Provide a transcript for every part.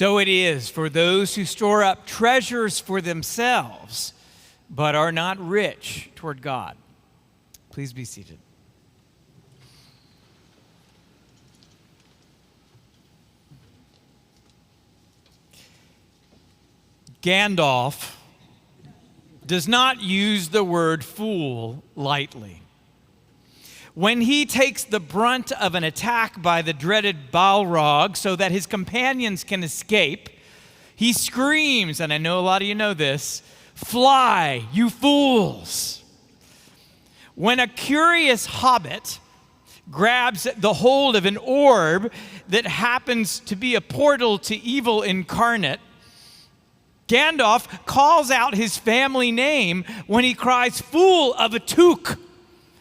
So it is for those who store up treasures for themselves, but are not rich toward God. Please be seated. Gandalf does not use the word fool lightly. When he takes the brunt of an attack by the dreaded Balrog so that his companions can escape, he screams, and I know a lot of you know this, "Fly, you fools!" When a curious hobbit grabs the hold of an orb that happens to be a portal to evil incarnate, Gandalf calls out his family name when he cries, "Fool of a Took!"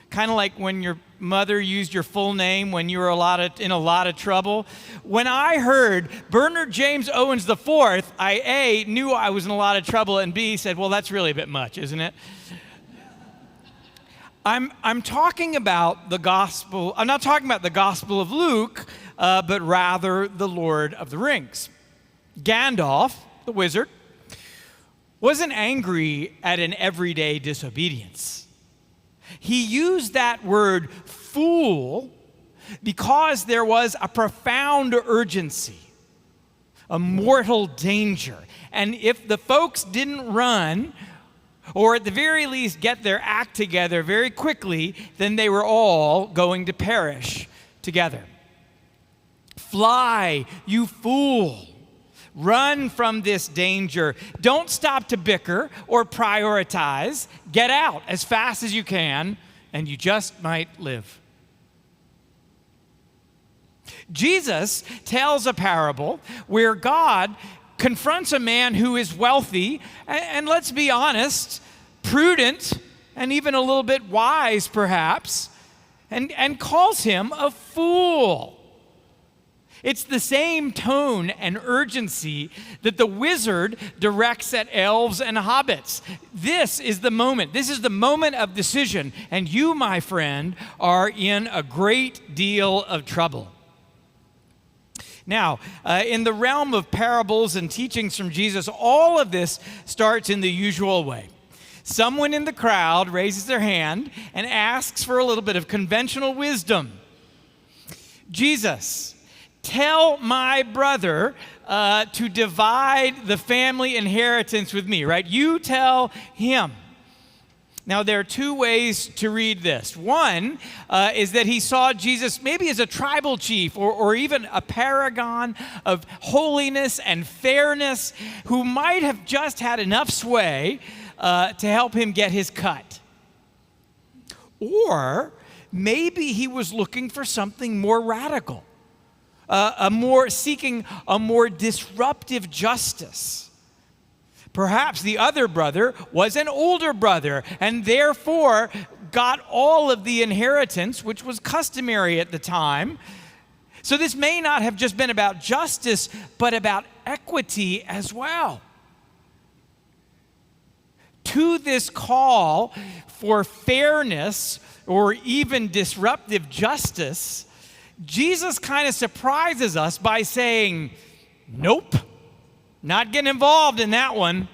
Kind of like when your mother used your full name when you were in a lot of trouble. When I heard Bernard James Owens IV, I A, knew I was in a lot of trouble, and B, said, well, that's really a bit much, isn't it? I'm talking about the gospel. I'm not talking about the Gospel of Luke, but rather the Lord of the Rings. Gandalf, the wizard, wasn't angry at an everyday disobedience. He used that word fool because there was a profound urgency, a mortal danger. And if the folks didn't run, or at the very least get their act together very quickly, then they were all going to perish together. Fly, you fool. Run from this danger. Don't stop to bicker or prioritize. Get out as fast as you can, and you just might live. Jesus tells a parable where God confronts a man who is wealthy, and let's be honest, prudent, and even a little bit wise perhaps, and calls him a fool. It's the same tone and urgency that the wizard directs at elves and hobbits. This is the moment. This is the moment of decision. And you, my friend, are in a great deal of trouble. Now, in the realm of parables and teachings from Jesus, all of this starts in the usual way. Someone in the crowd raises their hand and asks for a little bit of conventional wisdom. Jesus, tell my brother to divide the family inheritance with me, right? You tell him. Now, there are two ways to read this. One is that he saw Jesus maybe as a tribal chief or even a paragon of holiness and fairness who might have just had enough sway to help him get his cut. Or maybe he was looking for something more radical. Seeking a more disruptive justice. Perhaps the other brother was an older brother and therefore got all of the inheritance, which was customary at the time. So this may not have just been about justice, but about equity as well. To this call for fairness or even disruptive justice, Jesus kind of surprises us by saying, nope, not getting involved in that one.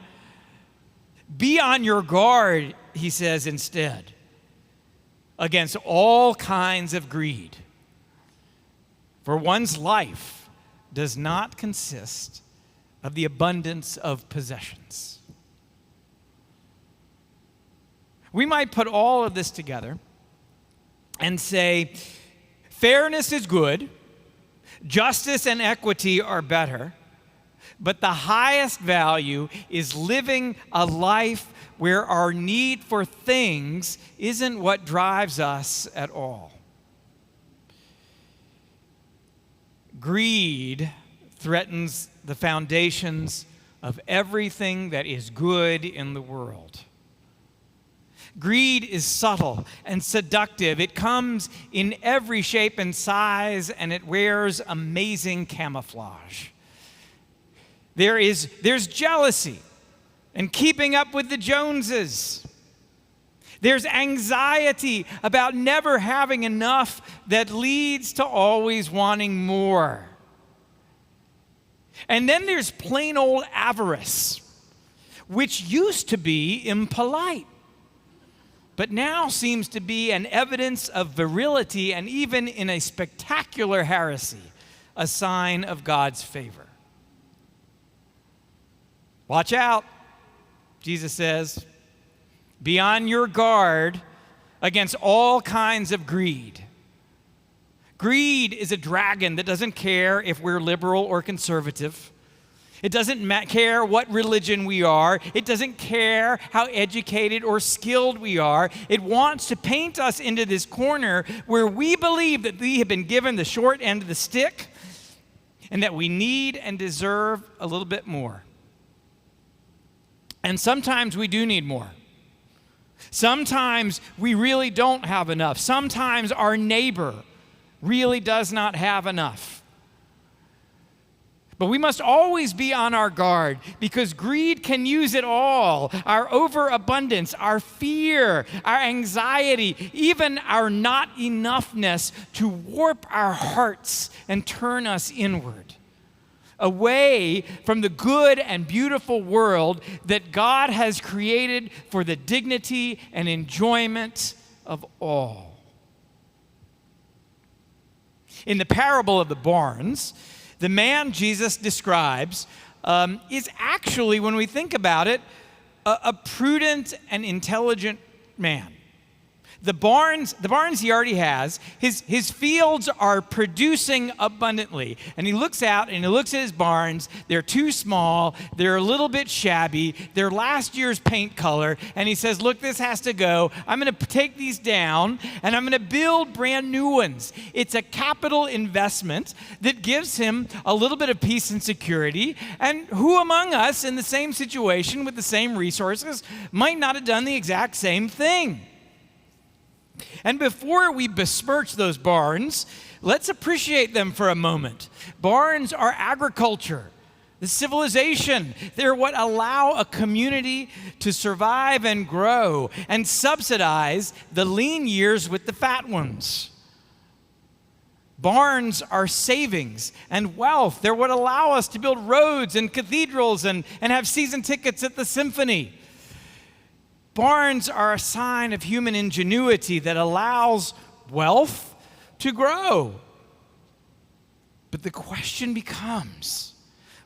Be on your guard, he says instead, against all kinds of greed. For one's life does not consist of the abundance of possessions. We might put all of this together and say, fairness is good, justice and equity are better, but the highest value is living a life where our need for things isn't what drives us at all. Greed threatens the foundations of everything that is good in the world. Greed is subtle and seductive. It comes in every shape and size, and it wears amazing camouflage. There's jealousy and keeping up with the Joneses. There's anxiety about never having enough that leads to always wanting more. And then there's plain old avarice, which used to be impolite, but now seems to be an evidence of virility and even in a spectacular heresy, a sign of God's favor. Watch out, Jesus says. Be on your guard against all kinds of greed. Greed is a dragon that doesn't care if we're liberal or conservative. It doesn't care what religion we are. It doesn't care how educated or skilled we are. It wants to paint us into this corner where we believe that we have been given the short end of the stick and that we need and deserve a little bit more. And sometimes we do need more. Sometimes we really don't have enough. Sometimes our neighbor really does not have enough. But we must always be on our guard because greed can use it all. Our overabundance, our fear, our anxiety, even our not enoughness to warp our hearts and turn us inward, away from the good and beautiful world that God has created for the dignity and enjoyment of all. In the parable of the barns, the man Jesus describes is actually, when we think about it, a prudent and intelligent man. The barns he already has, his fields are producing abundantly. And he looks out and he looks at his barns. They're too small. They're a little bit shabby. They're last year's paint color. And he says, look, this has to go. I'm going to take these down and I'm going to build brand new ones. It's a capital investment that gives him a little bit of peace and security. And who among us in the same situation with the same resources might not have done the exact same thing? And before we besmirch those barns, let's appreciate them for a moment. Barns are agriculture, the civilization. They're what allow a community to survive and grow and subsidize the lean years with the fat ones. Barns are savings and wealth. They're what allow us to build roads and cathedrals and have season tickets at the symphony. Barns are a sign of human ingenuity that allows wealth to grow. But the question becomes,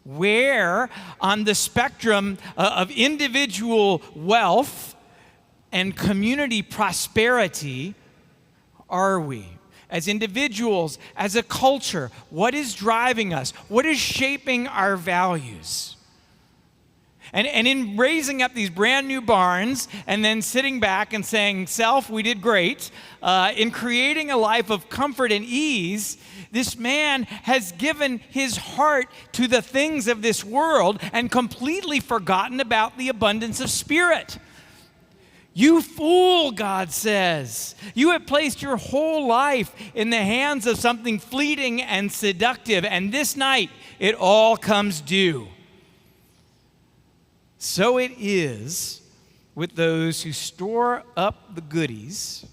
where on the spectrum of individual wealth and community prosperity are we? As individuals, as a culture, what is driving us? What is shaping our values? And in raising up these brand new barns and then sitting back and saying, self, we did great, in creating a life of comfort and ease, this man has given his heart to the things of this world and completely forgotten about the abundance of spirit. You fool, God says. You have placed your whole life in the hands of something fleeting and seductive, and this night it all comes due. So it is with those who store up the goodies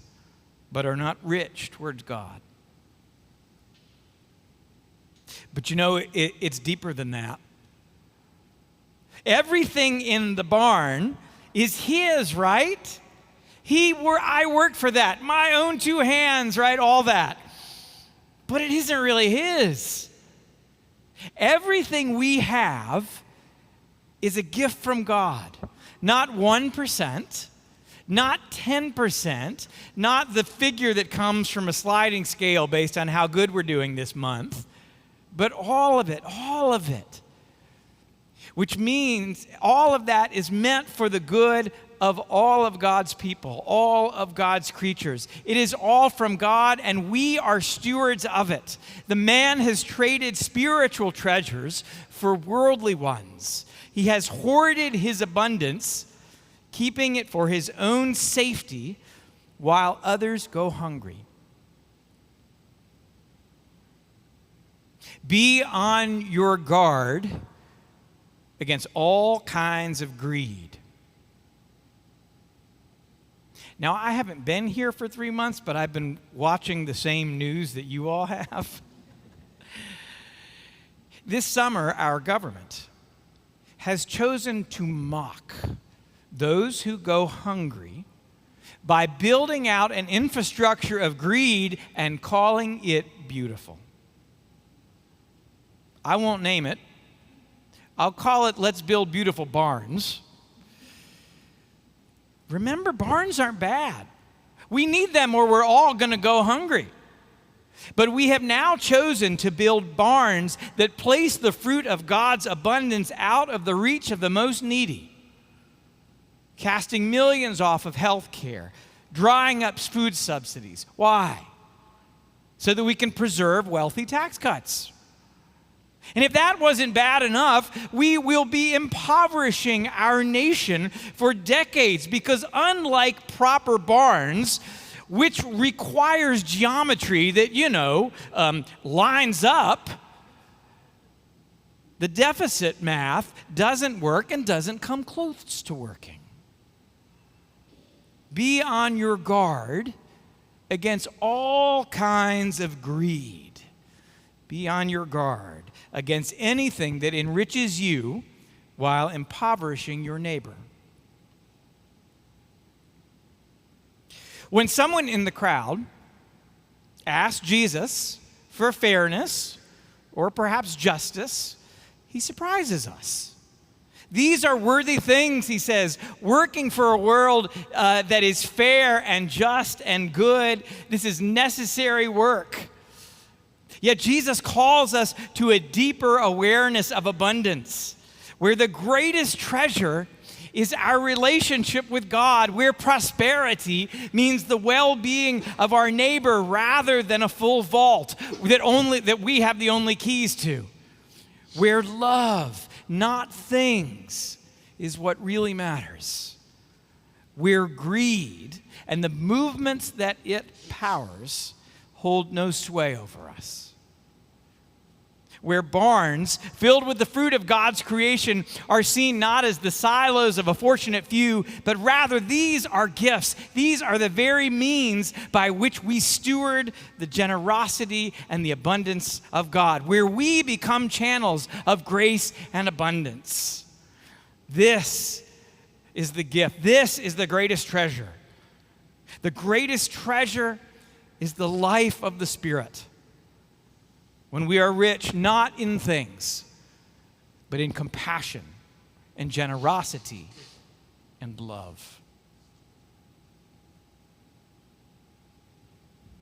but are not rich towards God. But you know, it's deeper than that. Everything in the barn is his, right? I worked for that. My own two hands, right? All that. But it isn't really his. Everything we have is a gift from God. Not 1%, not 10%, not the figure that comes from a sliding scale based on how good we're doing this month, but all of it. Which means all of that is meant for the good of all of God's people, all of God's creatures. It is all from God, and we are stewards of it. The man has traded spiritual treasures for worldly ones. He has hoarded his abundance, keeping it for his own safety, while others go hungry. Be on your guard against all kinds of greed. Now, I haven't been here for 3 months, but I've been watching the same news that you all have. This summer, our government has chosen to mock those who go hungry by building out an infrastructure of greed and calling it beautiful. I won't name it. I'll call it, let's build beautiful barns. Remember, barns aren't bad. We need them or we're all going to go hungry. But we have now chosen to build barns that place the fruit of God's abundance out of the reach of the most needy, casting millions off of health care, drying up food subsidies. Why? So that we can preserve wealthy tax cuts. And if that wasn't bad enough, we will be impoverishing our nation for decades, because unlike proper barns, which requires geometry that, lines up, the deficit math doesn't work and doesn't come close to working. Be on your guard against all kinds of greed. Be on your guard against anything that enriches you while impoverishing your neighbor. When someone in the crowd asked Jesus for fairness or perhaps justice, he surprises us. These are worthy things, he says, working for a world that is fair and just and good. This is necessary work. Yet Jesus calls us to a deeper awareness of abundance, where the greatest treasure is our relationship with God, where prosperity means the well-being of our neighbor rather than a full vault that we have the only keys to, where love, not things, is what really matters, where greed and the movements that it powers hold no sway over us, where barns filled with the fruit of God's creation are seen not as the silos of a fortunate few, but rather these are gifts. These are the very means by which we steward the generosity and the abundance of God, where we become channels of grace and abundance. This is the gift. This is the greatest treasure. The greatest treasure is the life of the Spirit. When we are rich, not in things, but in compassion and generosity and love.